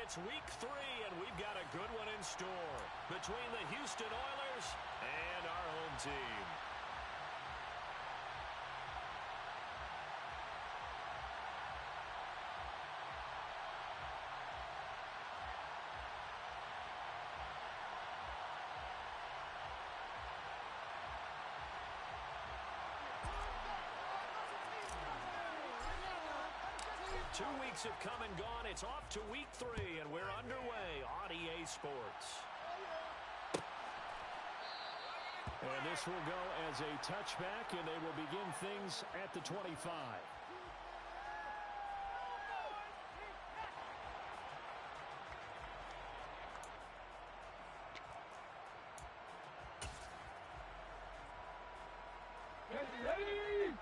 It's week 3, and we've got a good one in store between the Houston Oilers and our home team. 2 weeks have come and gone. It's off to week 3, and we're underway on EA Sports. And this will go as a touchback, and they will begin things at the 25. Ready?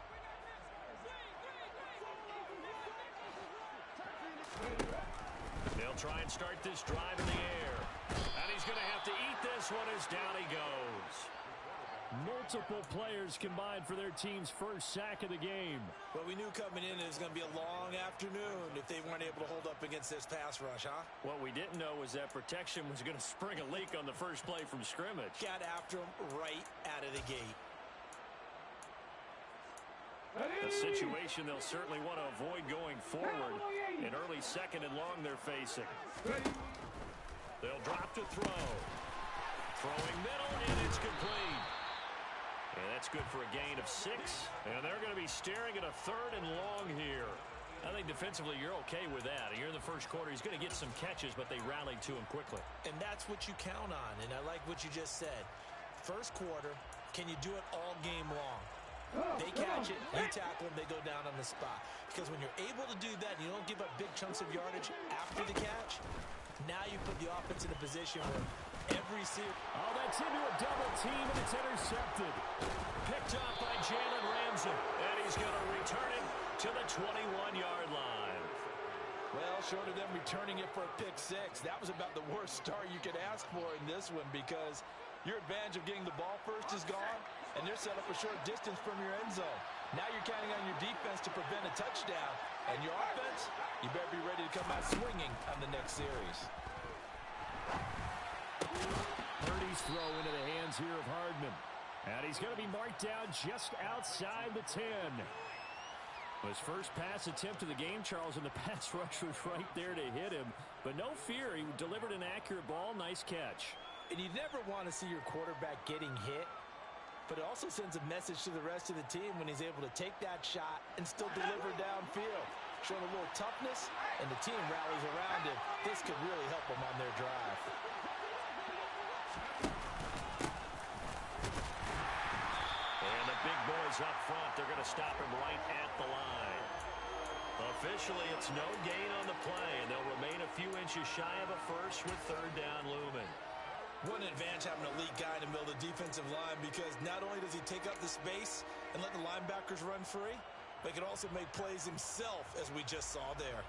They'll try and start this drive in the air. And he's going to have to eat this one as down he goes. Multiple players combined for their team's first sack of the game. Well, we knew coming in it was going to be a long afternoon if they weren't able to hold up against this pass rush, huh? What we didn't know was that protection was going to spring a leak on the first play from scrimmage. Got after him right out of the gate. A situation they'll certainly want to avoid going forward. An early second and long they're facing. They'll drop to throw. Throwing middle, and it's complete. And that's good for a gain of 6. And they're going to be staring at a 3rd and long here. I think defensively you're okay with that. Here in the first quarter, he's going to get some catches, but they rallied to him quickly. And that's what you count on, and I like what you just said. First quarter, can you do it all game long? They catch it, you tackle them, they go down on the spot. Because when you're able to do that and you don't give up big chunks of yardage after the catch, now you put the offense in a position where every series... Oh, that's into a double team, and it's intercepted. Picked off by Jalen Ramsey, and he's going to return it to the 21-yard line. Well, short of them returning it for a pick 6, that was about the worst start you could ask for in this one because your advantage of getting the ball first is gone, and they're set up a short distance from your end zone. Now you're counting on your defense to prevent a touchdown, and your offense, you better be ready to come out swinging on the next series. Purdy's throw into the hands here of Hardman. And he's going to be marked down just outside the 10. His first pass attempt of the game, Charles, and the pass rush was right there to hit him. But no fear, he delivered an accurate ball. Nice catch. And you never want to see your quarterback getting hit, but it also sends a message to the rest of the team when he's able to take that shot and still deliver downfield. Showing a little toughness, and the team rallies around him. This could really help them on their drive. And the big boys up front, they're going to stop him right at the line. Officially, it's no gain on the play, and they'll remain a few inches shy of a first with 3rd down looming. What an advantage having an elite guy in the middle of the defensive line because not only does he take up the space and let the linebackers run free, but he can also make plays himself, as we just saw there.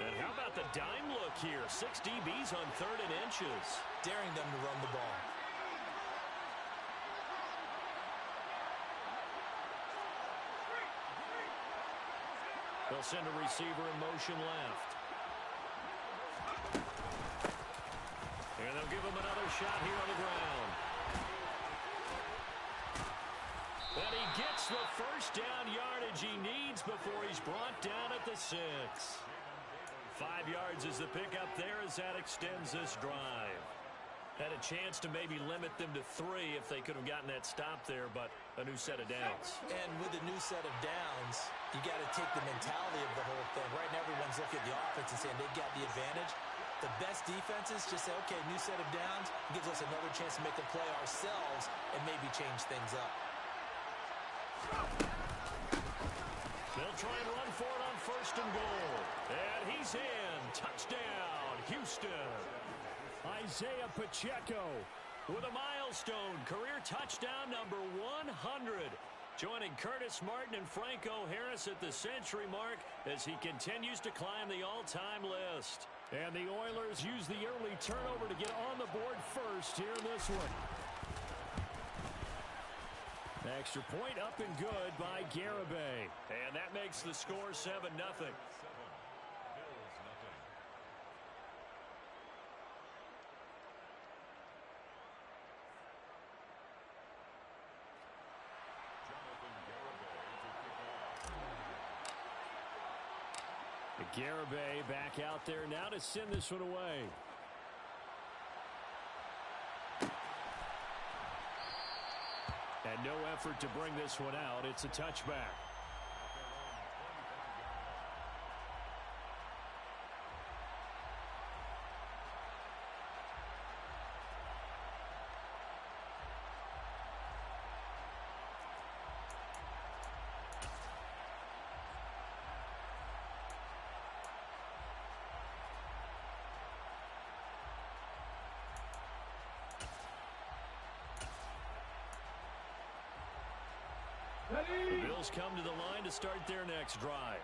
And how about the dime look here? 6 DBs on 3rd and inches. Daring them to run the ball. They'll send a receiver in motion left. And they'll give him another shot here on the ground. And he gets the first down yardage he needs before he's brought down at the 6. 5 yards is the pickup there as that extends this drive. Had a chance to maybe limit them to 3 if they could have gotten that stop there, but a new set of downs. And with a new set of downs, you got to take the mentality of the whole thing. Right now, everyone's looking at the offense and saying they got the advantage. The best defenses just say, okay, new set of downs gives us another chance to make a play ourselves and maybe change things up. They'll try and run for it on 1st and goal. And he's in. Touchdown, Houston. Isaiah Pacheco with a milestone career touchdown number 100. Joining Curtis Martin and Franco Harris at the century mark as he continues to climb the all-time list. And the Oilers use the early turnover to get on the board first here in this one. extra point up and good by Garibay. And that makes the score 7-0. Garibay back out there now to send this one away. And no effort to bring this one out. It's a touchback. The Bills come to the line to start their next drive.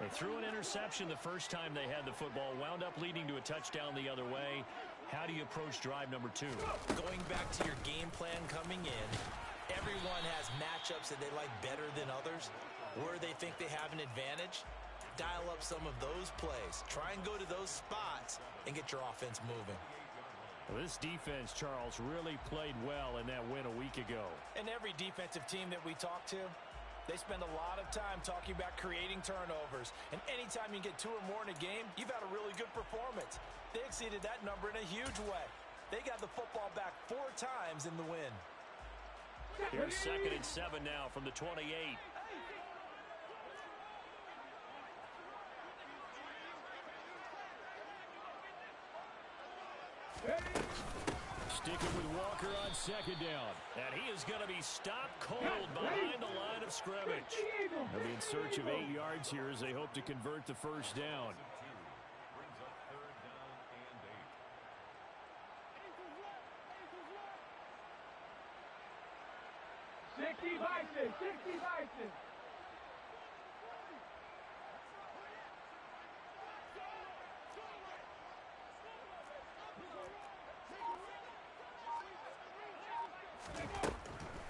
They threw an interception the first time they had the football, wound up leading to a touchdown the other way. How do you approach drive number 2? Going back to your game plan coming in, everyone has matchups that they like better than others. Where they think they have an advantage, dial up some of those plays. Try and go to those spots and get your offense moving. Well, this defense, Charles, really played well in that win a week ago. And every defensive team that we talk to, they spend a lot of time talking about creating turnovers. And anytime you get 2 or more in a game, you've had a really good performance. They exceeded that number in a huge way. They got the football back 4 times in the win. Here's 2nd and 7 now from the 28. Sticking with Walker on 2nd down. And he is going to be stopped cold behind the line of scrimmage. They'll be in search of 8 yards here as they hope to convert the first down.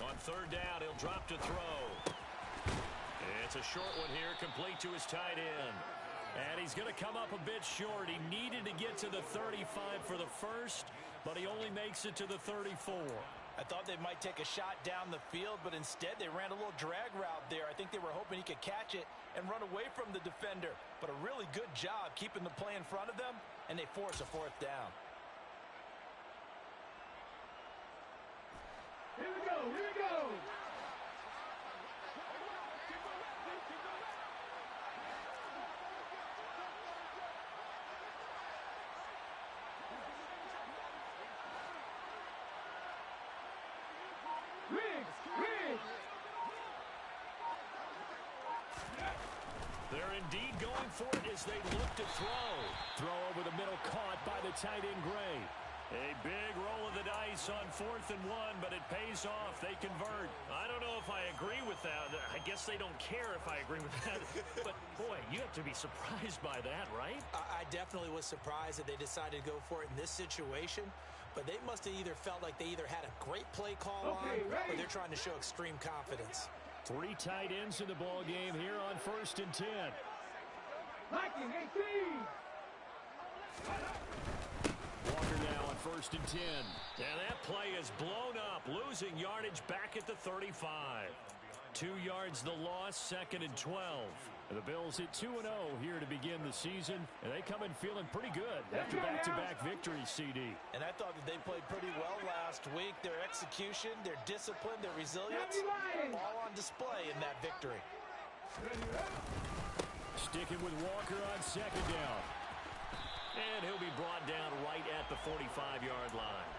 On 3rd down, he'll drop to throw. It's a short one here, complete to his tight end. And he's going to come up a bit short. He needed to get to the 35 for the first, but he only makes it to the 34. I thought they might take a shot down the field, but instead they ran a little drag route there. I think they were hoping he could catch it and run away from the defender. But a really good job keeping the play in front of them, and they force a 4th down. Here we go, here we go. They're indeed going for it as they look to throw. Throw over the middle, caught by the tight end Gray. A big roll of the dice on 4th and 1, but it pays off. They convert. I don't know if I agree with that. I guess they don't care if I agree with that. But, boy, you have to be surprised by that, right? I definitely was surprised that they decided to go for it in this situation. But they must have either felt like they either had a great play call on, or they're trying to show extreme confidence. 3 tight ends in the ball game here on 1st and 10. Liking 18. Walker now on 1st and 10. And that play is blown up, losing yardage back at the 35. 2 yards the loss, 2nd and 12. The Bills hit 2-0 here to begin the season, and they come in feeling pretty good after back-to-back victories, CD. And I thought that they played pretty well last week. Their execution, their discipline, their resilience, all on display in that victory. Sticking with Walker on 2nd down. And he'll be brought down right at the 45-yard line.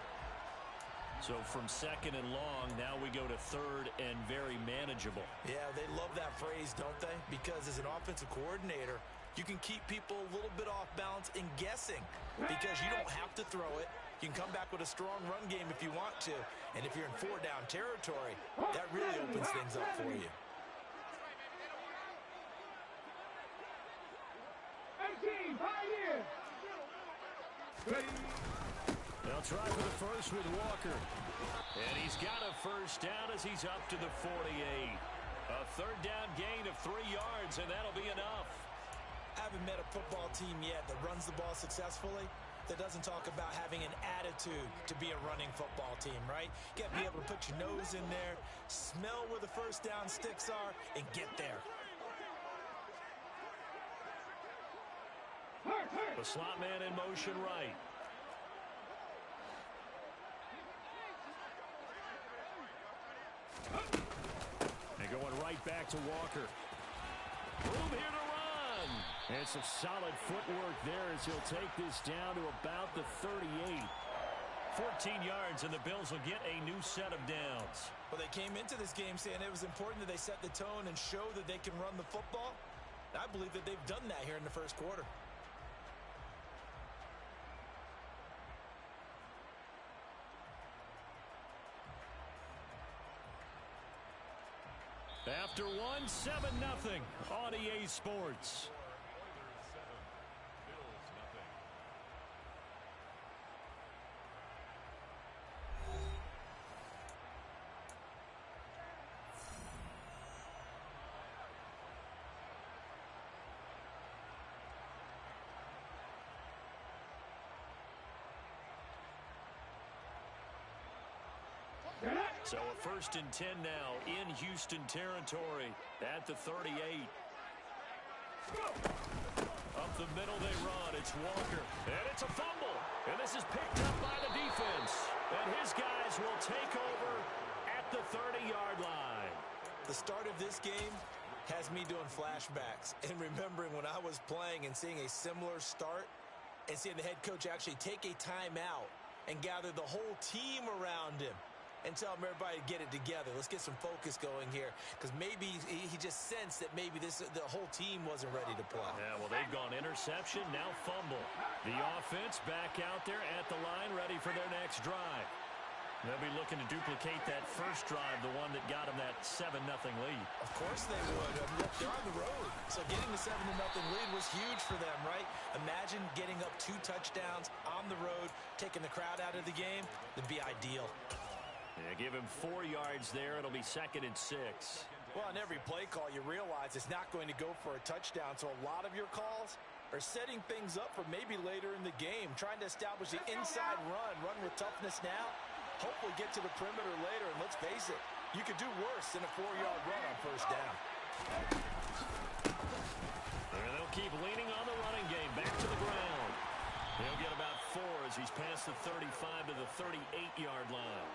So from 2nd and long, now we go to 3rd and very manageable. Yeah, they love that phrase, don't they? Because as an offensive coordinator, you can keep people a little bit off balance and guessing because you don't have to throw it. You can come back with a strong run game if you want to. And if you're in 4-down territory, that really opens things up for you. 18, 5 years. They'll try for the first with Walker. And he's got a first down as he's up to the 48. A third down gain of 3 yards, and that'll be enough. I haven't met a football team yet that runs the ball successfully that doesn't talk about having an attitude to be a running football team, right? You got to be able to put your nose in there, smell where the first down sticks are, and get there. The slot man in motion right. And going right back to Walker. Room here to run. And some solid footwork there as he'll take this down to about the 38. 14 yards, and the Bills will get a new set of downs. Well, they came into this game saying it was important that they set the tone and show that they can run the football. And I believe that they've done that here in the first quarter. After one, 7-0 on EA Sports. So a 1st and 10 now in Houston territory at the 38. Up the middle they run. It's Walker. And it's a fumble. And this is picked up by the defense. And his guys will take over at the 30-yard line. The start of this game has me doing flashbacks and remembering when I was playing and seeing a similar start and seeing the head coach actually take a timeout and gather the whole team around him and tell him everybody to get it together. Let's get some focus going here, because maybe he just sensed that maybe the whole team wasn't ready to play. Yeah, well, they've gone interception, now fumble. The offense back out there at the line, ready for their next drive. They'll be looking to duplicate that first drive, the one that got them that 7-0 lead. Of course they would. They're on the road, so getting the 7-0 lead was huge for them, right? Imagine getting up 2 touchdowns on the road, taking the crowd out of the game. That'd be ideal. Yeah, give him 4 yards there. It'll be 2nd and 6. Well, on every play call, you realize it's not going to go for a touchdown, so a lot of your calls are setting things up for maybe later in the game, trying to establish the inside run with toughness now, hopefully get to the perimeter later, and let's face it, you could do worse than a 4-yard run on first down. And they'll keep leaning on the running game, back to the ground. He'll get about 4 as he's past the 35 to the 38-yard line.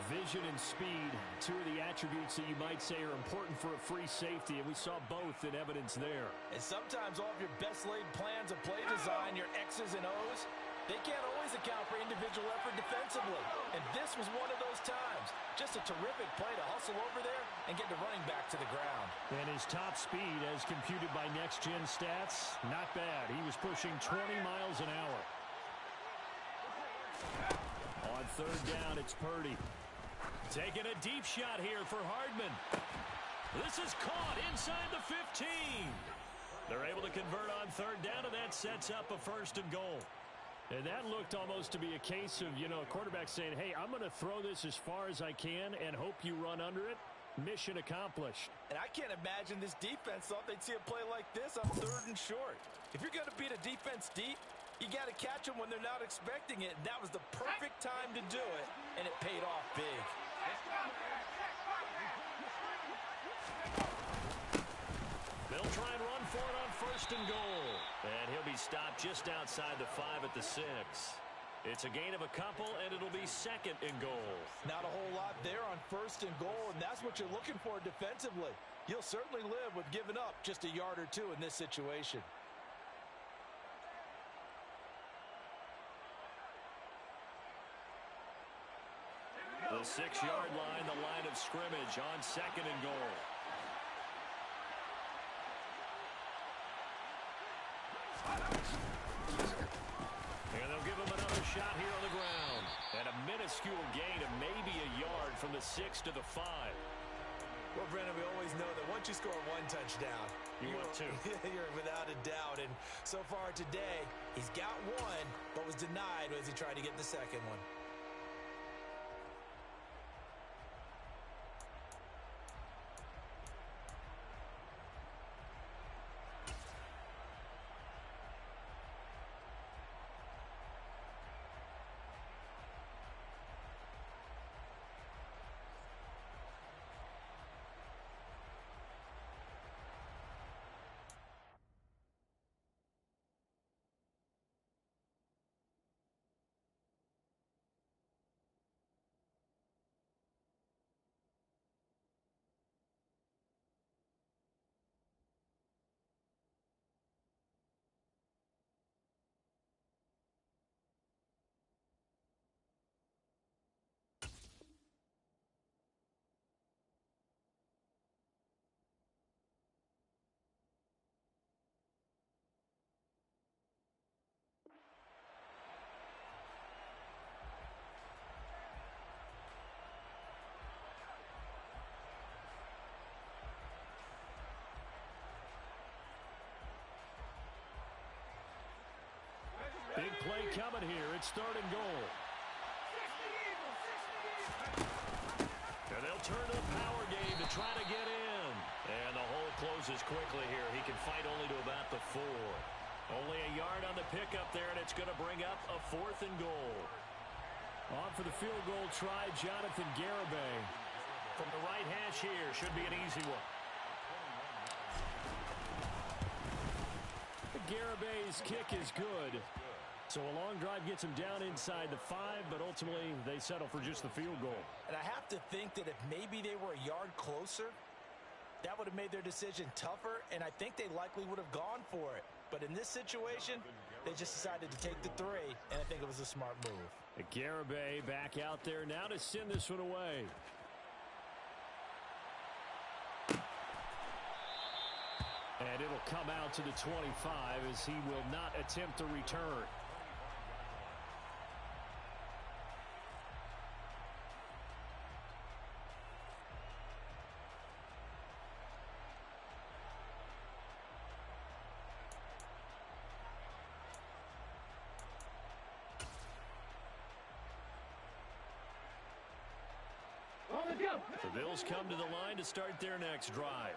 Vision and speed, 2 of the attributes that you might say are important for a free safety, and we saw both in evidence there. And sometimes all of your best laid plans of play design, your X's and O's, they can't always account for individual effort defensively. And this was one of those times. Just a terrific play to hustle over there and get the running back to the ground. And his top speed, as computed by next-gen stats, not bad. He was pushing 20 miles an hour. On third down, it's Purdy. Taking a deep shot here for Hardman. This is caught inside the 15. They're able to convert on third down, and that sets up a 1st and goal. And that looked almost to be a case of, a quarterback saying, hey, I'm going to throw this as far as I can and hope you run under it. Mission accomplished. And I can't imagine this defense thought they'd see a play like this on 3rd and short. If you're going to beat a defense deep, you got to catch them when they're not expecting it. And that was the perfect time to do it, and it paid off big. They'll try and run for it on 1st and goal. And he'll be stopped just outside the 5 at the 6. It's a gain of a couple, and it'll be 2nd and goal. Not a whole lot there on 1st and goal, and that's what you're looking for defensively. You'll certainly live with giving up just a yard or 2 in this situation. The 6-yard line, the line of scrimmage on 2nd and goal. And they'll give him another shot here on the ground. And a minuscule gain of maybe a yard from the 6 to the 5. Well, Brennan, we always know that once you score 1 touchdown, You want two. You're without a doubt. And so far today, he's got one, but was denied as he tried to get the second one. Big play coming here. It's third and goal. And they'll turn to the power game to try to get in. And the hole closes quickly here. He can fight only to about the 4. Only a yard on the pickup there, and it's going to bring up a 4th and goal. On for the field goal try, Jonathan Garibay. From the right hash here, should be an easy one. Garibay's kick is good. So a long drive gets him down inside the 5, but ultimately they settle for just the field goal. And I have to think that if maybe they were a yard closer, that would have made their decision tougher, and I think they likely would have gone for it. But in this situation, they just decided to take the 3, and I think it was a smart move. Garibay back out there now to send this one away. And it'll come out to the 25 as he will not attempt to return. The Bills come to the line to start their next drive.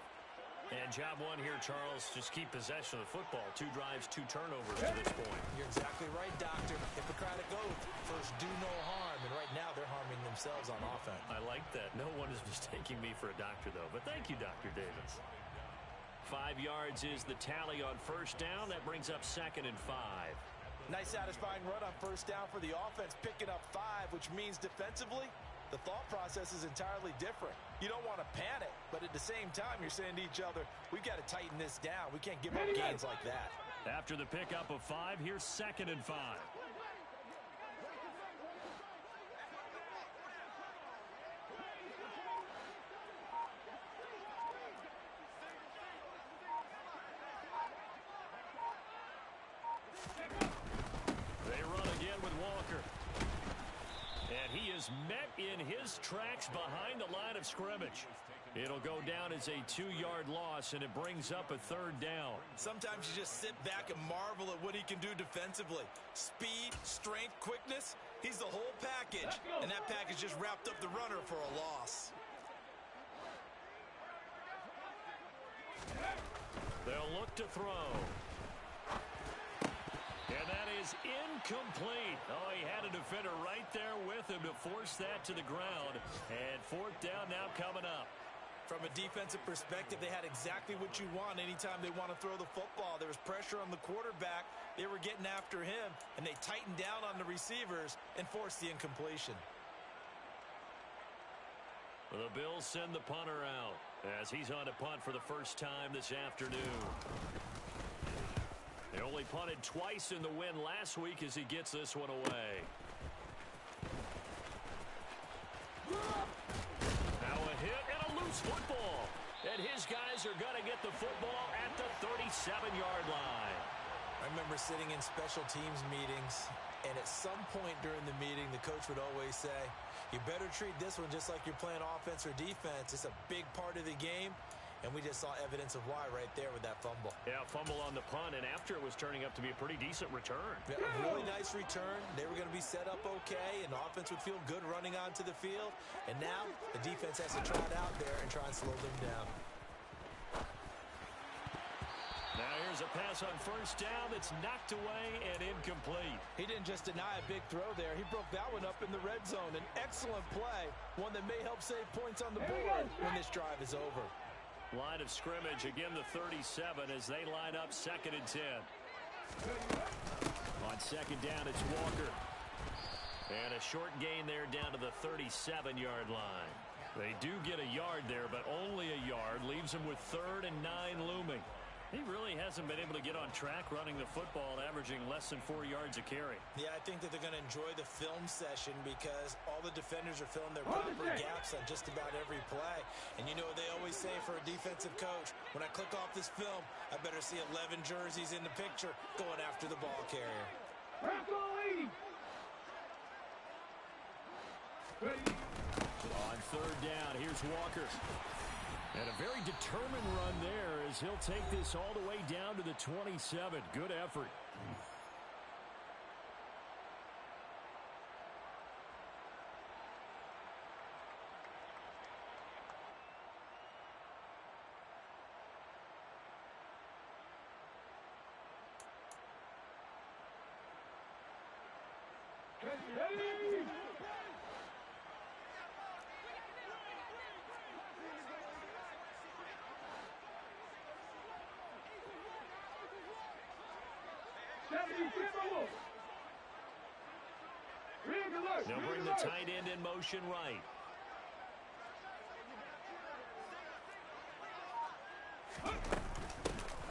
And job one here, Charles, just keep possession of the football. 2 drives, 2 turnovers to this point. You're exactly right, Doctor. Hippocratic oath. First, do no harm. And right now, they're harming themselves on offense. I like that. No one is mistaking me for a doctor, though. But thank you, Dr. Davis. 5 yards is the tally on first down. That brings up 2nd and 5. Nice, satisfying run on first down for the offense, picking up 5, which means defensively, the thought process is entirely different. You don't want to panic, but at the same time, you're saying to each other, we've got to tighten this down. We can't give up gains like that. After the pickup of 5, here's 2nd and 5. They run again with Walker. And he is met in his tracks behind the line of scrimmage. It'll go down as a 2-yard loss, and it brings up a 3rd down. Sometimes you just sit back and marvel at what he can do defensively. Speed, strength, quickness, he's the whole package. And that package just wrapped up the runner for a loss. They'll look to throw. And that is incomplete. Oh, he had a defender right there with him to force that to the ground. And 4th down now coming up. From a defensive perspective, they had exactly what you want anytime they want to throw the football. There was pressure on the quarterback. They were getting after him, and they tightened down on the receivers and forced the incompletion. The Bills send the punter out as he's on to punt for the first time this afternoon. They only punted twice in the win last week as he gets this one away. Now a hit and a loose football. And his guys are going to get the football at the 37-yard line. I remember sitting in special teams meetings, and at some point during the meeting, the coach would always say, you better treat this one just like you're playing offense or defense. It's a big part of the game. and we just saw evidence of why right there with that fumble. Yeah, fumble on the punt, and after it was turning up to be a pretty decent return. Yeah, a really nice return. They were going to be set up okay, and the offense would feel good running onto the field. And now the defense has to try it out there and try and slow them down. Now here's a pass on first down that's knocked away and incomplete. He didn't just deny a big throw there. He broke that one up in the red zone. An excellent play, one that may help save points on the board when this drive is over. Line of scrimmage, again the 37 as they line up 2nd and 10. On 2nd down, it's Walker. And a short gain there down to the 37-yard line. They do get a yard there, but only a yard. Leaves them with 3rd and 9 looming. He really hasn't been able to get on track running the football, averaging less than 4 yards a carry. Yeah, I think that they're going to enjoy the film session because all the defenders are filling their proper gaps on just about every play. And you know what they always say for a defensive coach, when I click off this film, I better see 11 jerseys in the picture going after the ball carrier. On 3rd down, here's Walker. And a very determined run there as he'll take this all the way down to the 27. Good effort. They'll bring the tight end in motion right.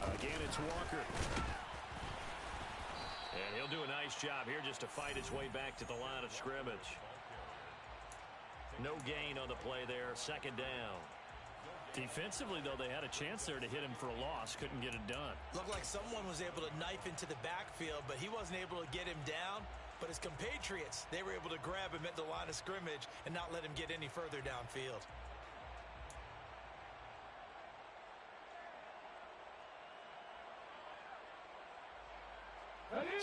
Again, it's Walker. And he'll do a nice job here just to fight his way back to the line of scrimmage. No gain on the play there, 2nd down. Defensively, though, they had a chance there to hit him for a loss. Couldn't get it done. Looked like someone was able to knife into the backfield, but he wasn't able to get him down. But his compatriots, they were able to grab him at the line of scrimmage and not let him get any further downfield.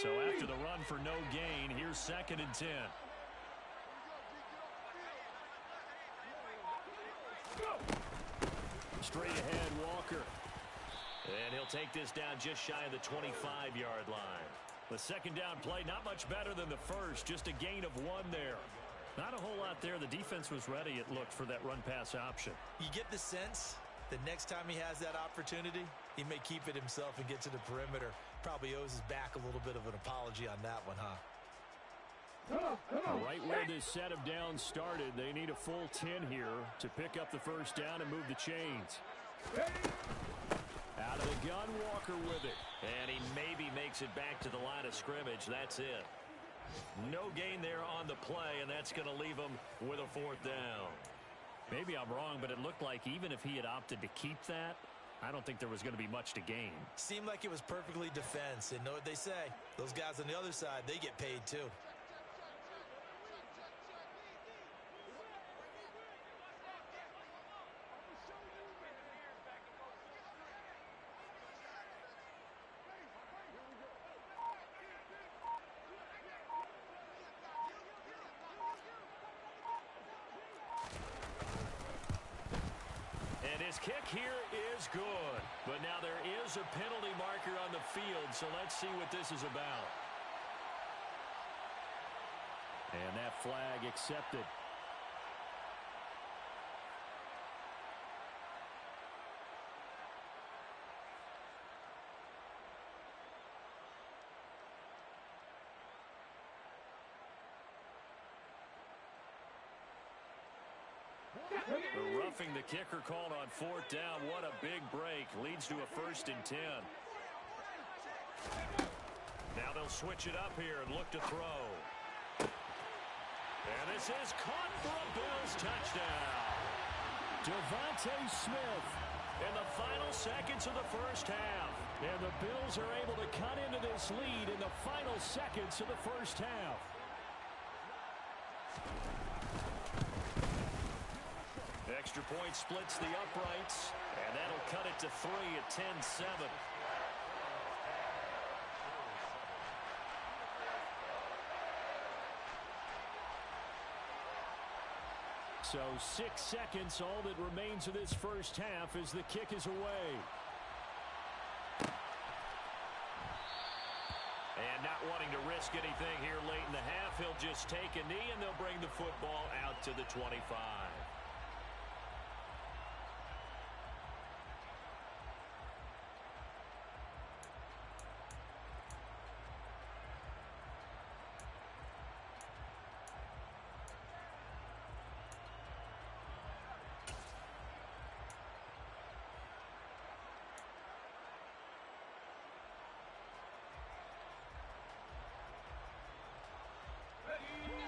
So after the run for no gain, here's 2nd and 10. Straight ahead, Walker. And he'll take this down just shy of the 25-yard line. The 2nd down play, not much better than the first, just a gain of 1 there. Not a whole lot there. The defense was ready, it looked, for that run-pass option. You get the sense that next time he has that opportunity, he may keep it himself and get to the perimeter. Probably owes his back a little bit of an apology on that one, huh? Right where this set of downs started, they need a full 10 here to pick up the 1st down and move the chains. Out of the gun, Walker with it. And he maybe makes it back to the line of scrimmage. That's it. No gain there on the play, and that's going to leave him with a 4th down. Maybe I'm wrong, but it looked like even if he had opted to keep that, I don't think there was going to be much to gain. Seemed like it was perfectly defense. And know what they say? Those guys on the other side, they get paid too. His kick here is good. But now there is a penalty marker on the field, so let's see what this is about. And that flag accepted. The roughing the kicker called on 4th down. What a big break. Leads to a 1st and 10. Now they'll switch it up here and look to throw. And this is caught for a Bills touchdown. Devontae Smith In the final seconds of the 1st half. And the Bills are able to cut into this lead in the final seconds of the 1st half. Extra point splits the uprights, and that'll cut it to 3 at 10-7. So 6 seconds, all that remains of this first half as the kick is away. And not wanting to risk anything here late in the half, he'll just take a knee and they'll bring the football out to the 25.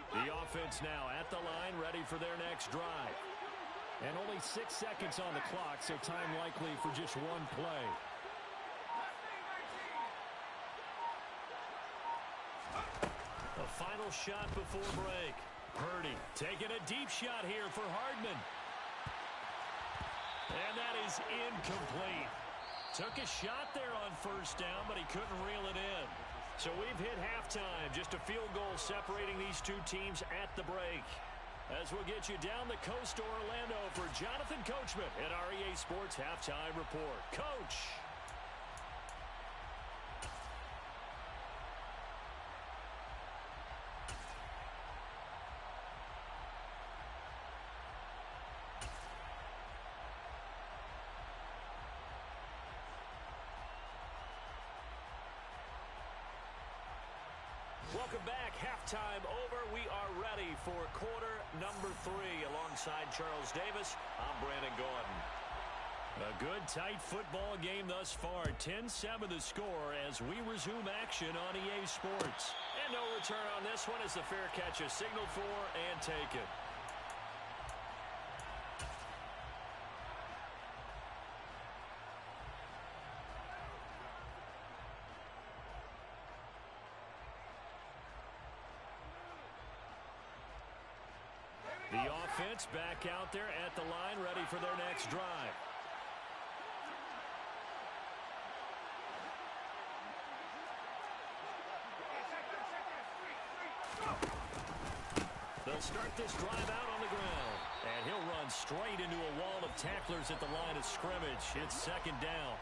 The offense now at the line, ready for their next drive. And only 6 seconds on the clock, so time likely for just one play. The final shot before break. Purdy taking a deep shot here for Hardman. And that is incomplete. Took a shot there on first down, but he couldn't reel it in. So we've hit halftime. Just a field goal separating these two teams at the break. As we'll get you down the coast to Orlando for Jonathan Coachman at our EA Sports Halftime Report. Coach. Welcome back. Halftime over. We are ready for quarter number 3. Alongside Charles Davis, I'm Brandon Gordon. A good, tight football game thus far. 10-7 the score as we resume action on EA Sports. And no return on this one as the fair catch is signaled for and taken. The offense back out there at the line, ready for their next drive. They'll start this drive out on the ground. And he'll run straight into a wall of tacklers at the line of scrimmage. It's second down.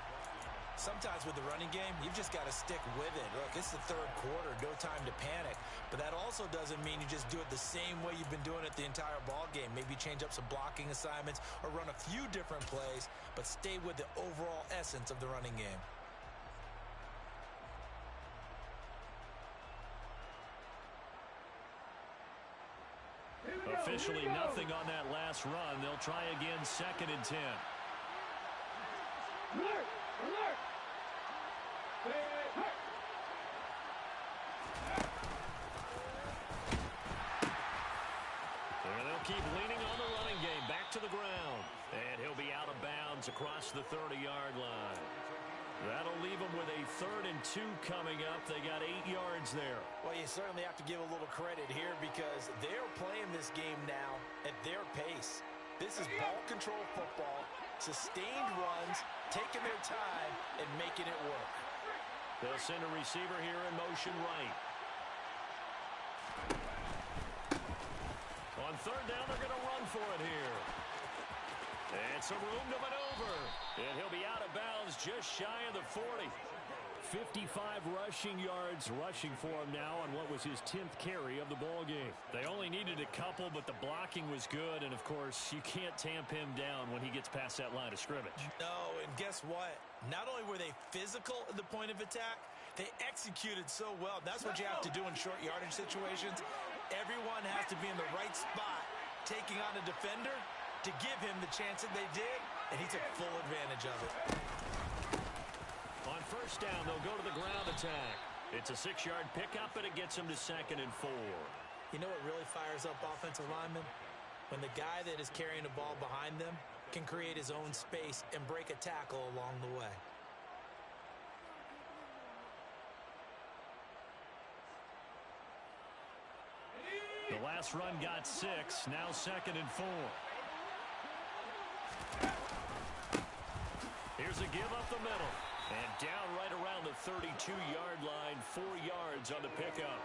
Sometimes with the running game, you've just got to stick with it. Look, it's the third quarter, no time to panic. But that also doesn't mean you just do it the same way you've been doing it the entire ball game. Maybe change up some blocking assignments or run a few different plays, but stay with the overall essence of the running game. Officially nothing on that last run. They'll try again, 2nd and 10. Alert! Alert! And they'll keep leaning on the running game. Back to the ground. And he'll be out of bounds across the 30-yard line. That'll leave them with a 3rd and 2 coming up. They got 8 yards there. Well, you certainly have to give a little credit here because they're playing this game now at their pace. This is ball control football, sustained runs, taking their time, and making it work. They'll send a receiver here in motion right. On 3rd down, they're going to run for it here. And some room to maneuver. And he'll be out of bounds just shy of the 40. 55 rushing yards rushing for him now on what was his 10th carry of the ball game. They only needed a couple, but the blocking was good. And, of course, you can't tamp him down when he gets past that line of scrimmage. No, and guess what? Not only were they physical at the point of attack, they executed so well. That's what you have to do in short yardage situations. Everyone has to be in the right spot, taking on a defender to give him the chance that they did, and he took full advantage of it. On 1st down, they'll go to the ground attack. It's a 6-yard pickup, and it gets them to 2nd and 4. You know what really fires up offensive linemen? When the guy that is carrying the ball behind them can create his own space and break a tackle along the way. The last run got 6, now 2nd and 4. And down right around the 32-yard line, 4 yards on the pickup.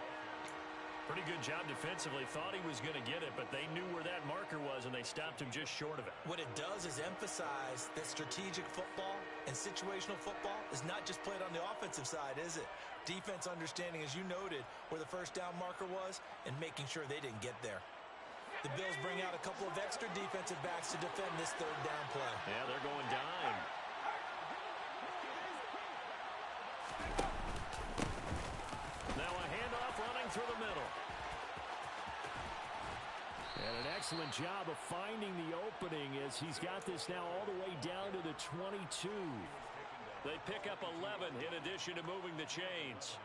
Pretty good job defensively. Thought he was going to get it, but they knew where that marker was, and they stopped him just short of it. What it does is emphasize that strategic football and situational football is not just played on the offensive side, is it? Defense understanding, as you noted, where the first down marker was and making sure they didn't get there. The Bills bring out a couple of extra defensive backs to defend this third down play. Yeah, they're going dime. Now a handoff running through the middle. And an excellent job of finding the opening as he's got this now all the way down to the 22. They pick up 11 in addition to moving the chains.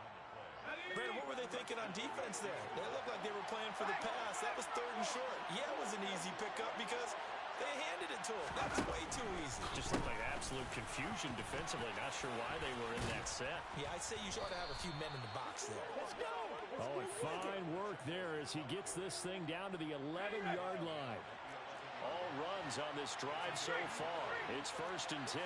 Brandon, what were they thinking on defense there? They looked like they were playing for the pass. That was third and short. Yeah, it was an easy pickup because they handed it to him. That's way too easy. Just looked like absolute confusion defensively. Not sure why they were in that set. Yeah, I'd say you ought to have a few men in the box there. Let's go! Oh, and fine work there as he gets this thing down to the 11-yard line. All runs on this drive so far. It's 1st and 10.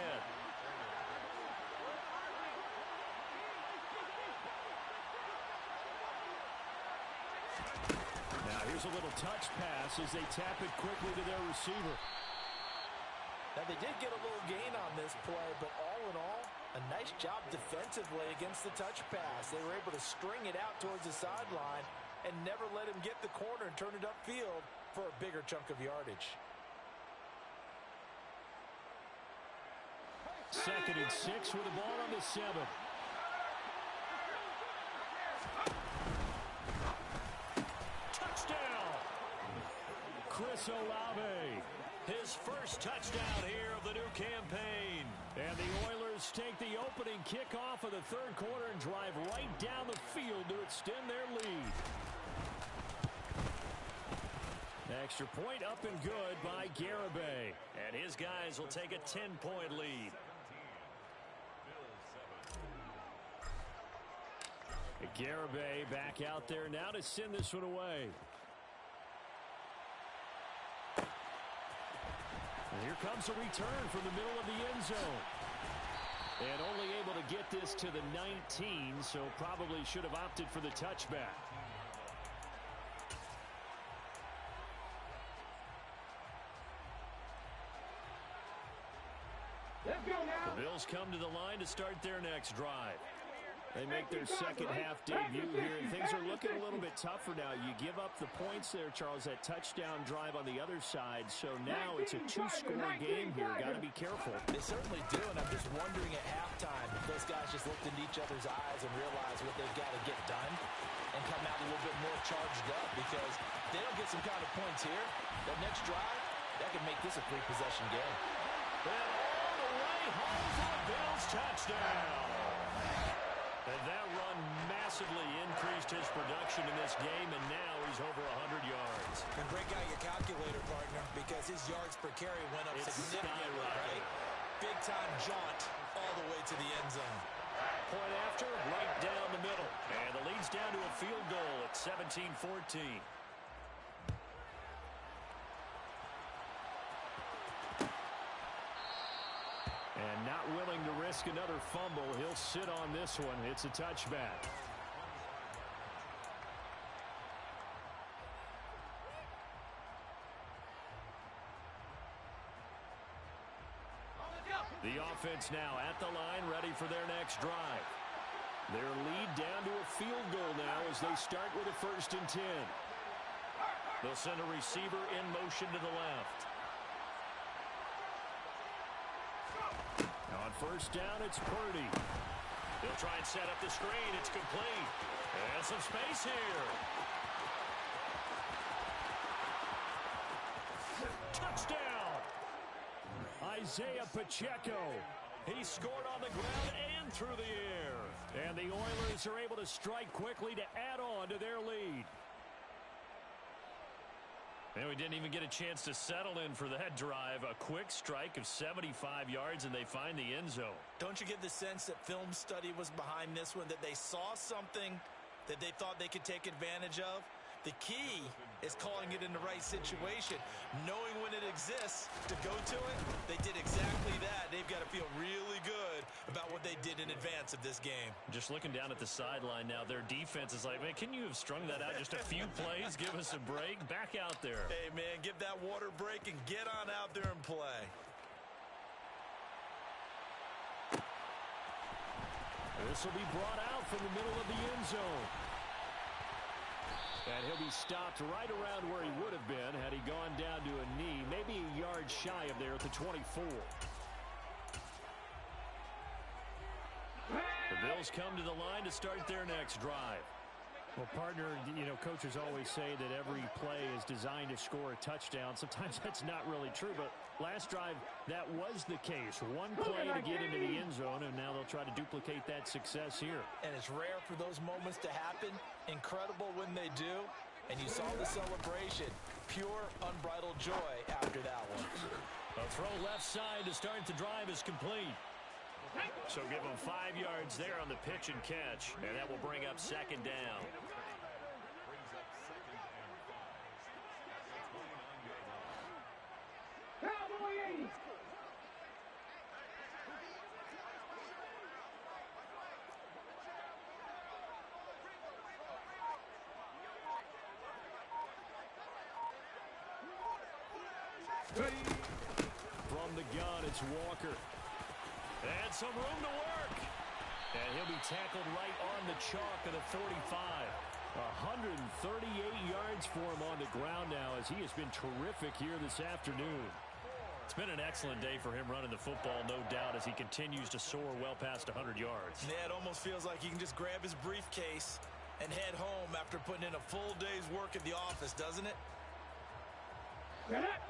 Now here's a little touch pass as they tap it quickly to their receiver. Now, they did get a little gain on this play, but all in all, a nice job defensively against the touch pass. They were able to string it out towards the sideline and never let him get the corner and turn it upfield for a bigger chunk of yardage. 2nd and 6 with the ball on the 7. Touchdown! Chris Olave. His first touchdown here of the new campaign. And the Oilers take the opening kickoff of the third quarter and drive right down the field to extend their lead. Extra point up and good by Garibay. And his guys will take a 10-point lead. Garibay back out there now to send this one away. And here comes a return from the middle of the end zone. And only able to get this to the 19, so probably should have opted for the touchback. Let's go now. The Bills come to the line to start their next drive. They make their second half debut here, and things are looking a little bit tougher now. You give up the points there, Charles, that touchdown drive on the other side. So now it's a 2-score game here. Got to be careful. They certainly do, and I'm just wondering at halftime if those guys just looked into each other's eyes and realized what they've got to get done and come out a little bit more charged up, because if they don't get some kind of points here, that next drive, that could make this a 3-possession game. And all the way home for the Bills touchdown. And that run massively increased his production in this game, and now he's over 100 yards. And break out your calculator, partner, because his yards per carry went up significantly, right? Big-time jaunt all the way to the end zone. Point after, right down the middle. And the lead's down to a field goal at 17-14. And not willing to risk another fumble. He'll sit on this one. It's a touchback. The offense now at the line, ready for their next drive. Their lead down to a field goal now as they start with a 1st and 10. They'll send a receiver in motion to the left. On 1st down, it's Purdy. They'll try and set up the screen. It's complete. And some space here. Touchdown! Isaiah Pacheco. He scored on the ground and through the air. And the Oilers are able to strike quickly to add on to their lead. And we didn't even get a chance to settle in for that drive. A quick strike of 75 yards, and they find the end zone. Don't you get the sense that film study was behind this one, that they saw something that they thought they could take advantage of? The key is calling it in the right situation, knowing when it exists to go to it. They did exactly that. They've got to feel really good about what they did advance of this game. Just looking down at the sideline now, their defense is like, man, can you have strung that out just a few plays? Give us a break. Back out there. Hey, man, give that water break and get on out there and play. This will be brought out from the middle of the end zone. And he'll be stopped right around where he would have been had he gone down to a knee, maybe a yard shy of there at the 24. The Bills come to the line to start their next drive. Well, partner, you know, coaches always say that every play is designed to score a touchdown. Sometimes that's not really true, but last drive, that was the case. One play to get into the end zone, and now they'll try to duplicate that success here. And it's rare for those moments to happen. Incredible when they do. And you saw the celebration. Pure, unbridled joy after that one. A throw left side to start the drive is complete. So give them 5 yards there on the pitch and catch, and that will bring up second down. Cowboy 80. From the gun, it's Walker. And some room to work. And he'll be tackled right on the chalk of the 45. 138 yards for him on the ground now as he has been terrific here this afternoon. It's been an excellent day for him running the football, no doubt, as he continues to soar well past 100 yards. Yeah, it almost feels like he can just grab his briefcase and head home after putting in a full day's work at the office, doesn't it? Get it.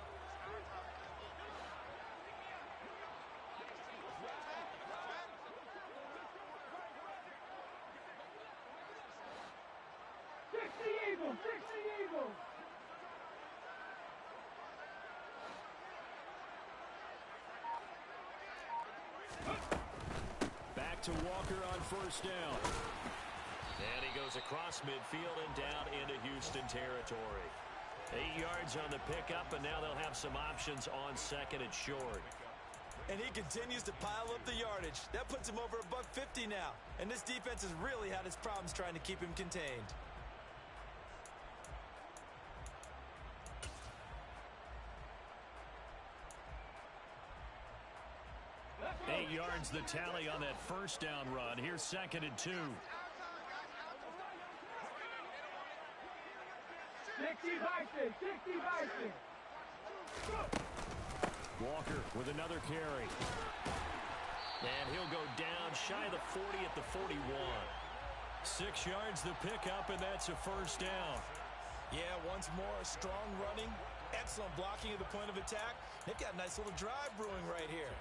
Back to Walker on first down. And he goes across midfield and down into Houston territory. 8 yards on the pickup, and now they'll have some options on second and short. And he continues to pile up the yardage. That puts him over $150 now. And this defense has really had its problems trying to keep him contained. 8 yards the tally on that first down run. Here's second and 2. 60 Bison. Walker with another carry. And he'll go down shy of the 40 at the 41. 6 yards the pickup, and that's a first down. Yeah, once more, strong running, excellent blocking at the point of attack. They've got a nice little drive brewing right here.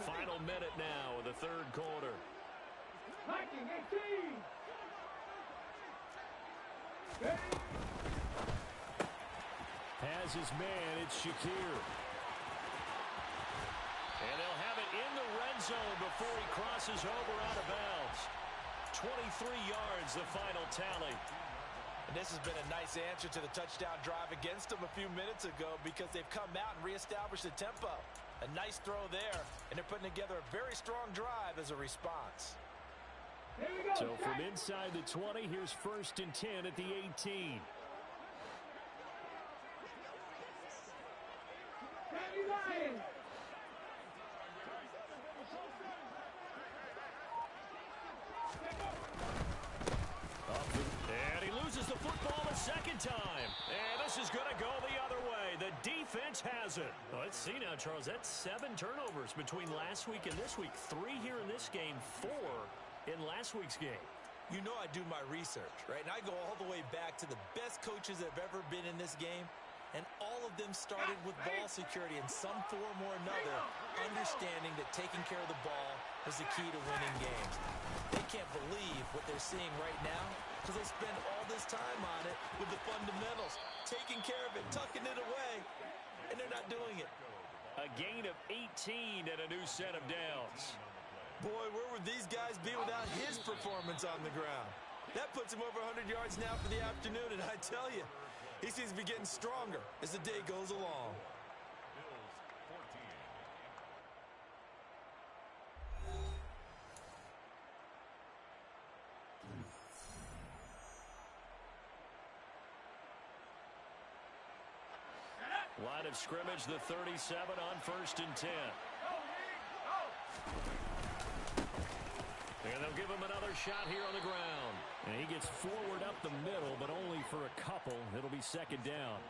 Final minute now of the third quarter. Viking 18. Has his man, it's Shakir. And they'll have it in the red zone before he crosses over out of bounds. 23 yards, the final tally. And this has been a nice answer to the touchdown drive against them a few minutes ago because they've come out and reestablished the tempo. A nice throw there, and they're putting together a very strong drive as a response. Here we go. So from inside the 20, here's first and 10 at the 18. Danny Ryan. And he loses the football a second time. And this is going to go the other way. The defense has it. Well, let's see now, Charles. That's 7 turnovers between last week and this week. 3 here in this game, 4 in last week's game. You know I do my research, right? And I go all the way back to the best coaches that have ever been in this game. And all of them started with ball security in some form or another, understanding that taking care of the ball was the key to winning games. They can't believe what they're seeing right now because they spend all this time on it with the fundamentals, taking care of it, tucking it away, and they're not doing it. A gain of 18 and a new set of downs. Boy, where would these guys be without his performance on the ground? That puts him over 100 yards now for the afternoon, and I tell you, he seems to be getting stronger as the day goes along. Line of scrimmage, the 37 on 1st and 10. And they'll give him another shot here on the ground. And he gets forward up the middle, but only for a couple. It'll be 2nd down.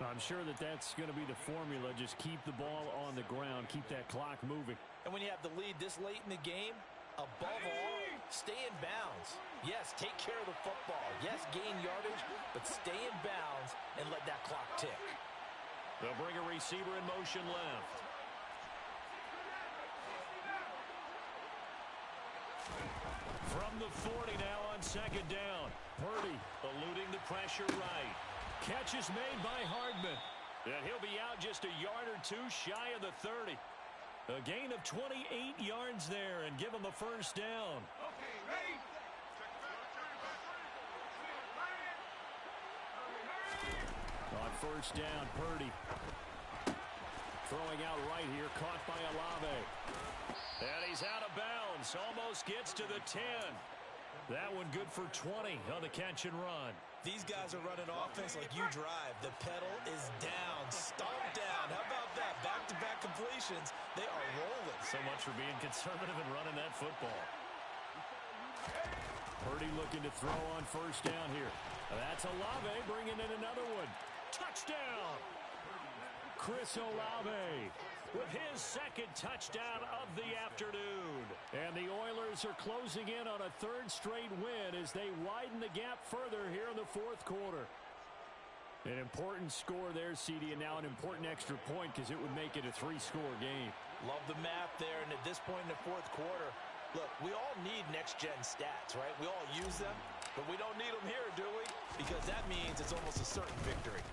I'm sure that that's going to be the formula. Just keep the ball on the ground. Keep that clock moving. And when you have the lead this late in the game, above all, stay in bounds. Yes, take care of the football. Yes, gain yardage, but stay in bounds and let that clock tick. They'll bring a receiver in motion left. From the 40 now on 2nd down. Purdy eluding the pressure right. Catch is made by Hardman. And he'll be out just a yard or two shy of the 30. A gain of 28 yards there and give him a 1st down. Okay, ready? On 1st down, Purdy. Throwing out right here, caught by Olave. And he's out of bounds. Almost gets to the 10. That one good for 20 on the catch and run. These guys are running offense like you drive. The pedal is down, stomped down. How about that? Back-to-back completions. They are rolling. So much for being conservative and running that football. Purdy looking to throw on 1st down here. That's Olave bringing in another one. Touchdown! Chris Olave with his 2nd touchdown of the afternoon. And the Oilers are closing in on a 3rd straight win as they widen the gap further here in the 4th quarter. An important score there, CD, and now an important extra point because it would make it a 3-score game. Love the math there, and at this point in the 4th quarter, look, we all need next-gen stats, right? We all use them, but we don't need them here, do we? Because that means it's almost a certain victory.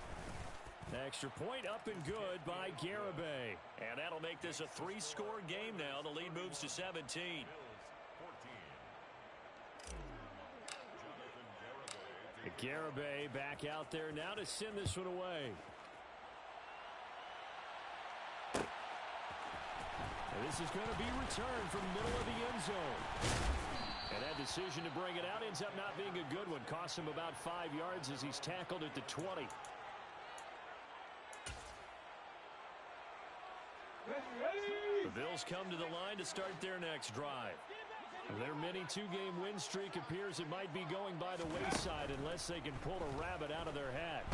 Extra point up and good by Garibay. And that'll make this a 3-score game now. The lead moves to 17. Garibay back out there now to send this one away. And this is going to be returned from the middle of the end zone. And that decision to bring it out ends up not being a good one. Costs him about 5 yards as he's tackled at the 20. The Bills come to the line to start their next drive. Their mini 2-game win streak appears it might be going by the wayside unless they can pull a rabbit out of their hat.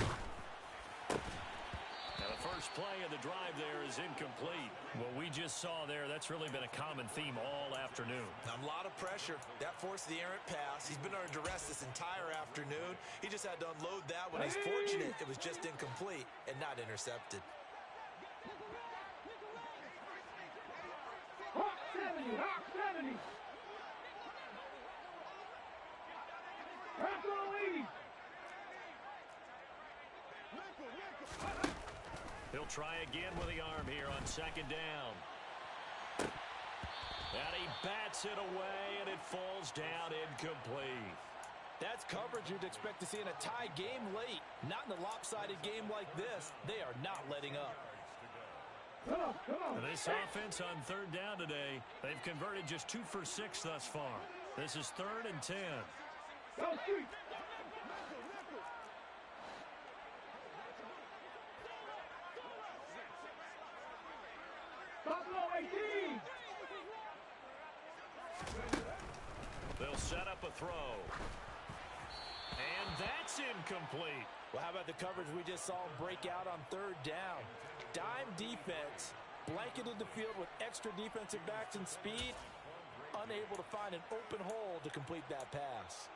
Now the first play of the drive there is incomplete. What we just saw there, that's really been a common theme all afternoon. A lot of pressure. That forced the errant pass. He's been under duress this entire afternoon. He just had to unload that one. He's fortunate it was just incomplete and not intercepted. Hawk 70, Hawk 70. Pass on 80. He'll try again with the arm here on 2nd down. And he bats it away, and it falls down incomplete. That's coverage you'd expect to see in a tie game late. Not in a lopsided game like this. They are not letting up. Come on. This offense on 3rd down today, they've converted just 2 for 6 thus far. This is 3rd and 10. Go street. Buffalo 18. They'll set up a throw. And that's incomplete. Well, how about the coverage we just saw him break out on 3rd down? Dime defense, blanketed the field with extra defensive backs and speed, unable to find an open hole to complete that pass.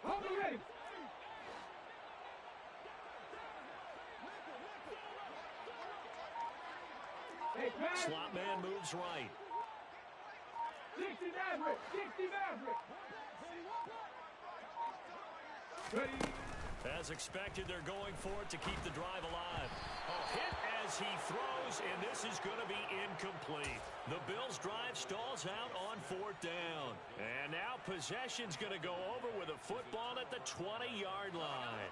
Hold it ready. Hey, pass. Slot man moves right. 60 Maverick. 60 Maverick. Ready. As expected, they're going for it to keep the drive alive. Oh, hit as he throws, and this is going to be incomplete. The Bills' drive stalls out on 4th down. And now possession's going to go over with a football at the 20-yard line.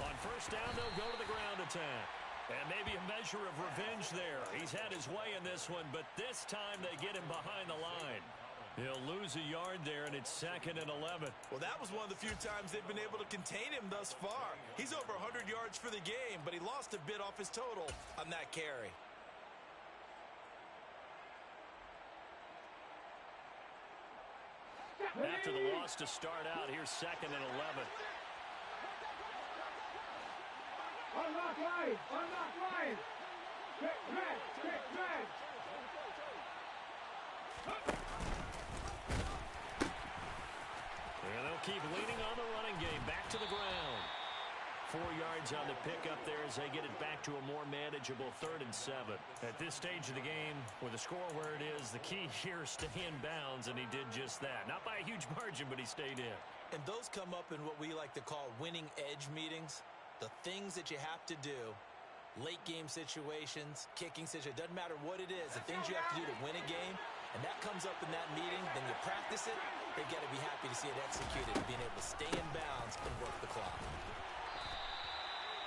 On 1st down, they'll go to the ground attack. And maybe a measure of revenge there. He's had his way in this one, but this time they get him behind the line. He'll lose a yard there, and it's 2nd and 11. Well, that was one of the few times they've been able to contain him thus far. He's over 100 yards for the game, but he lost a bit off his total on that carry. After the loss to start out, here's 2nd and 11. Unlock line! Unlock line! Quick red! Quick red! And they'll keep leaning on the running game. Back to the ground. 4 yards on the pickup there as they get it back to a more manageable 3rd and 7. At this stage of the game, with the score where it is, the key here is stay in bounds, and he did just that. Not by a huge margin, but he stayed in. And those come up in what we like to call winning edge meetings. The things that you have to do, late game situations, kicking situations, doesn't matter what it is, the things you have to do to win a game, and that comes up in that meeting, then you practice it, they've got to be happy to see it executed, being able to stay in bounds and work the clock.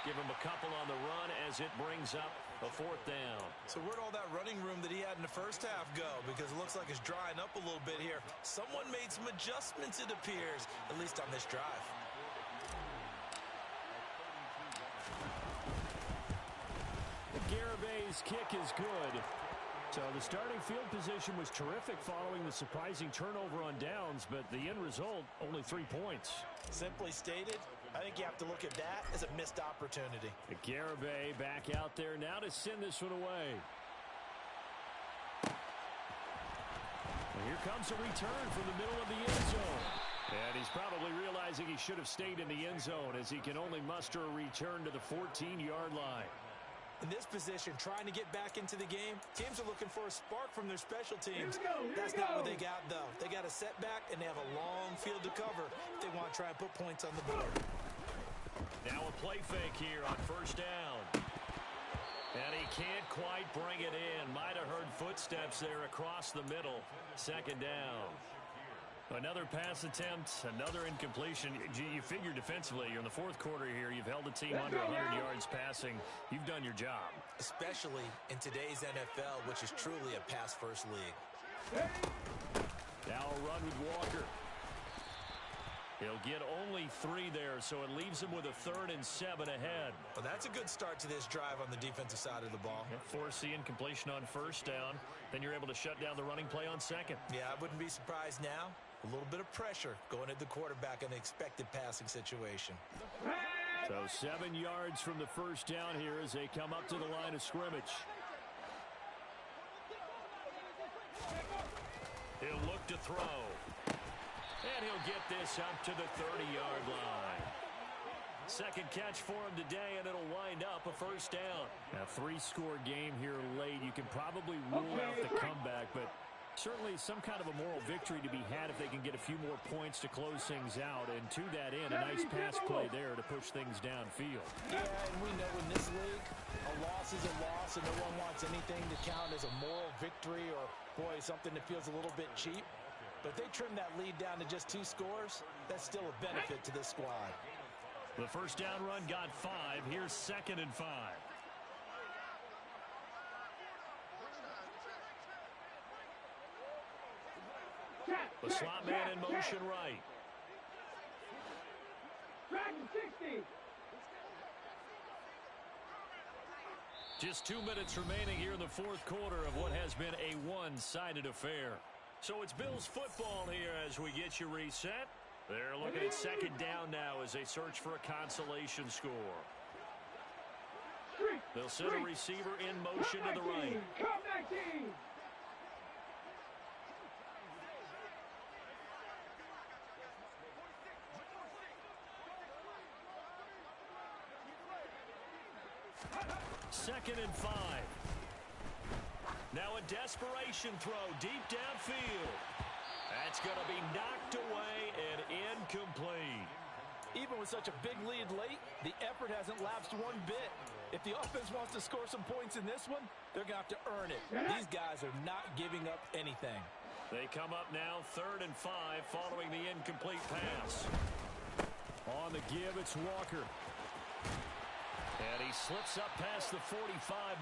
Give him a couple on the run as it brings up a 4th down. So where'd all that running room that he had in the first half go? Because it looks like it's drying up a little bit here. Someone made some adjustments, it appears, at least on this drive. Garibay's kick is good. So the starting field position was terrific following the surprising turnover on downs, but the end result, only 3 points. Simply stated, I think you have to look at that as a missed opportunity. Garibay back out there now to send this one away. And here comes a return from the middle of the end zone. And he's probably realizing he should have stayed in the end zone as he can only muster a return to the 14-yard line. In this position, trying to get back into the game, teams are looking for a spark from their special teams. That's not what they got, though. They got a setback, and they have a long field to cover if they want to try and put points on the board. Now a play fake here on 1st down. And he can't quite bring it in. Might have heard footsteps there across the middle. 2nd down. Another pass attempt, another incompletion. You figure defensively, you're in the 4th quarter here. You've held the team under 100 yards passing. You've done your job. Especially in today's NFL, which is truly a pass-first league. Now a run with Walker. He'll get only 3 there, so it leaves him with a 3rd and 7 ahead. Well, that's a good start to this drive on the defensive side of the ball. Force the incompletion on 1st down. Then you're able to shut down the running play on 2nd. Yeah, I wouldn't be surprised now. A little bit of pressure going at the quarterback in an expected passing situation. So 7 yards from the 1st down here as they come up to the line of scrimmage. He'll look to throw. And he'll get this up to the 30-yard line. 2nd catch for him today, and it'll wind up a 1st down. Now, 3-score game here late. You can probably rule out the comeback, but certainly some kind of a moral victory to be had if they can get a few more points to close things out. And to that end, a nice pass play there to push things downfield. Yeah, and we know in this league, a loss is a loss, and no one wants anything to count as a moral victory or, boy, something that feels a little bit cheap. But if they trim that lead down to just 2 scores, that's still a benefit to this squad. The 1st down run got 5. Here's 2nd and 5. The slot man in motion right. Dragon 60. Just 2 minutes remaining here in the 4th quarter of what has been a one-sided affair. So it's Bills football here as we get you reset. They're looking at 2nd down now as they search for a consolation score. They'll send a receiver in motion to the right. Come 19. 2nd and 5. Now a desperation throw deep downfield. That's going to be knocked away and incomplete. Even with such a big lead late, the effort hasn't lapsed one bit. If the offense wants to score some points in this one, they're going to have to earn it. These guys are not giving up anything. They come up now 3rd and 5 following the incomplete pass. On the give, it's Walker. And he slips up past the 45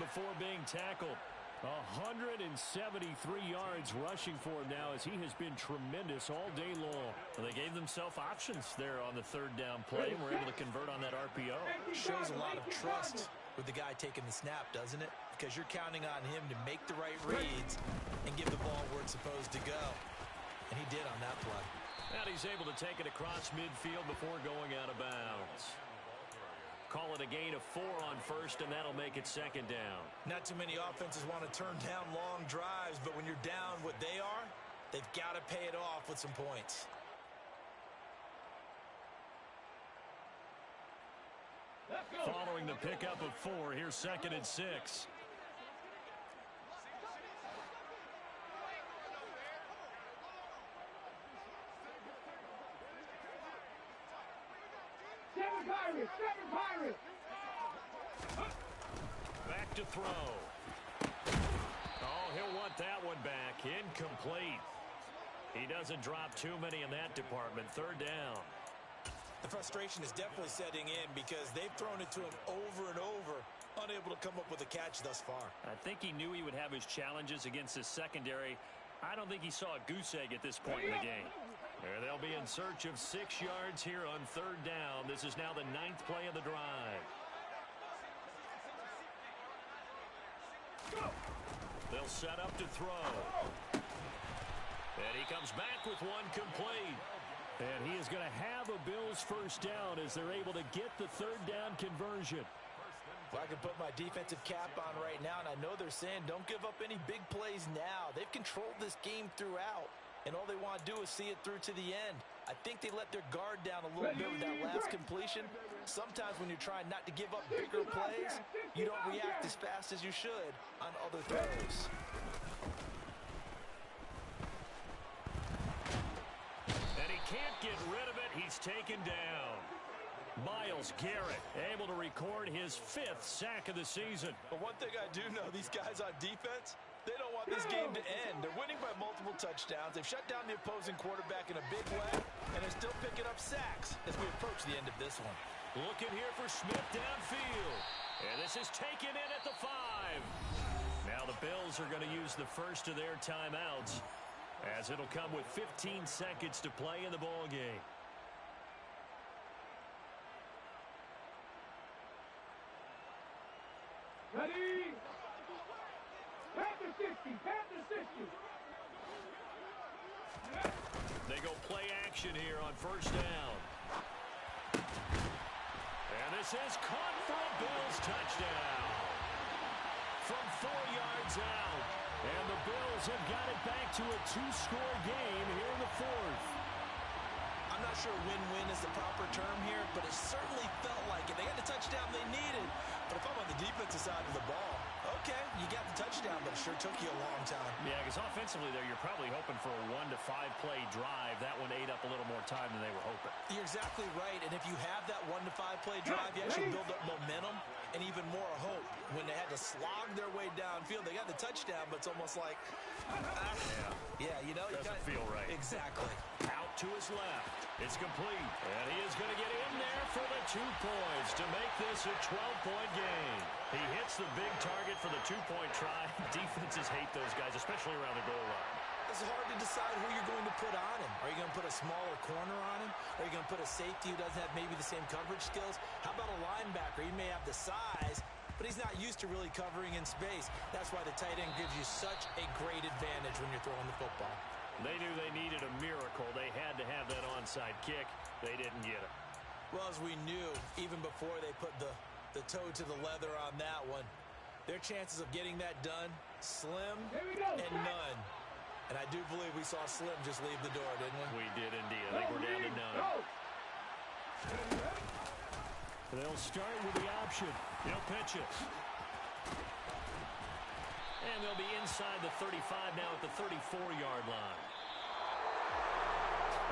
before being tackled. 173 yards rushing for him now as he has been tremendous all day long. Well, they gave themselves options there on the 3rd down play and were able to convert on that RPO. Shows a lot of trust with the guy taking the snap, doesn't it? Because you're counting on him to make the right reads and give the ball where it's supposed to go. And he did on that play. And he's able to take it across midfield before going out of bounds. Call it a gain of 4 on 1st, and that'll make it 2nd down. Not too many offenses want to turn down long drives, but when you're down what they are, they've got to pay it off with some points. Following the pickup of 4, here's 2nd and 6. Seven Pirates! Back to throw. Oh, he'll want that one back. Incomplete. He doesn't drop too many in that department. 3rd down. The frustration is definitely setting in because they've thrown it to him over and over, unable to come up with a catch thus far. I think he knew he would have his challenges against his secondary. I don't think he saw a goose egg at this point in the game. There they'll be in search of 6 yards here on 3rd down. This is now the 9th play of the drive. They'll set up to throw. And he comes back with one complete. And he is going to have a Bills 1st down as they're able to get the 3rd down conversion. Well, I can put my defensive cap on right now, and I know they're saying don't give up any big plays now. They've controlled this game throughout, and all they want to do is see it through to the end. I think they let their guard down a little bit with that last completion. Sometimes when you're trying not to give up bigger plays, you don't react as fast as you should on other throws. And he can't get rid of it. He's taken down. Myles Garrett able to record his 5th sack of the season. But one thing I do know, these guys on defense, they don't want this game to end. They're winning by multiple touchdowns. They've shut down the opposing quarterback in a big way, and they're still picking up sacks as we approach the end of this one. Looking here for Smith downfield. And this is taken in at the 5. Now the Bills are going to use the first of their timeouts as it'll come with 15 seconds to play in the ball game. Ready? Panther 60, Panther 60. They go play action here on 1st down. And this is caught for a Bills touchdown. From 4 yards out. And the Bills have got it back to a 2-score game here in the 4th. I'm not sure win-win is the proper term here, but it certainly felt like it. They got the touchdown they needed, but if I'm on the defensive side of the ball, okay, you got the touchdown, but it sure took you a long time. Yeah, because offensively there, you're probably hoping for a 1 to 5 play drive. That one ate up a little more time than they were hoping. You're exactly right, and if you have that 1 to 5 play drive, you actually build up momentum and even more hope. When they had to slog their way downfield, they got the touchdown, but it's almost like, yeah, you know. Doesn't feel right. Exactly. Out to his left. It's complete. And he is going to get in there for the 2 points to make this a 12-point game. He hits the big target for the 2-point try. Defenses hate those guys, especially around the goal line. It's hard to decide who you're going to put on him. Are you going to put a smaller corner on him? Are you going to put a safety who doesn't have maybe the same coverage skills? How about a linebacker? He may have the size, but he's not used to really covering in space. That's why the tight end gives you such a great advantage when you're throwing the football. They knew they needed a miracle. They had to have that onside kick. They didn't get it. Well, as we knew, even before they put the toe to the leather on that one, their chances of getting that done, slim and none. And I do believe we saw Slim just leave the door, didn't we? We did indeed. I think we're down to none. They'll start with the option. He'll pitch it. And they'll be inside the 35 now at the 34-yard line.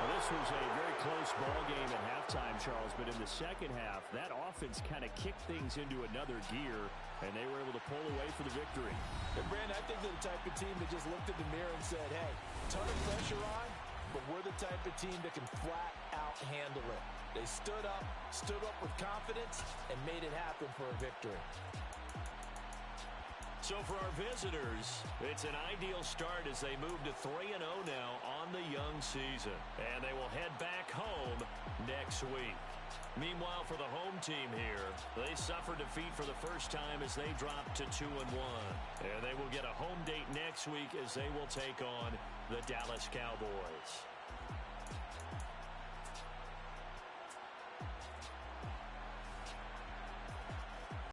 Well, this was a very close ball game at halftime, Charles, but in the second half, that offense kind of kicked things into another gear, and they were able to pull away for the victory. And Brandon, I think they're the type of team that just looked in the mirror and said, hey, ton of pressure on, but we're the type of team that can flat out handle it. They stood up with confidence, and made it happen for a victory. So for our visitors, it's an ideal start as they move to 3-0 now on the young season. And they will head back home next week. Meanwhile, for the home team here, they suffered defeat for the first time as they dropped to 2-1. And they will get a home date next week as they will take on the Dallas Cowboys.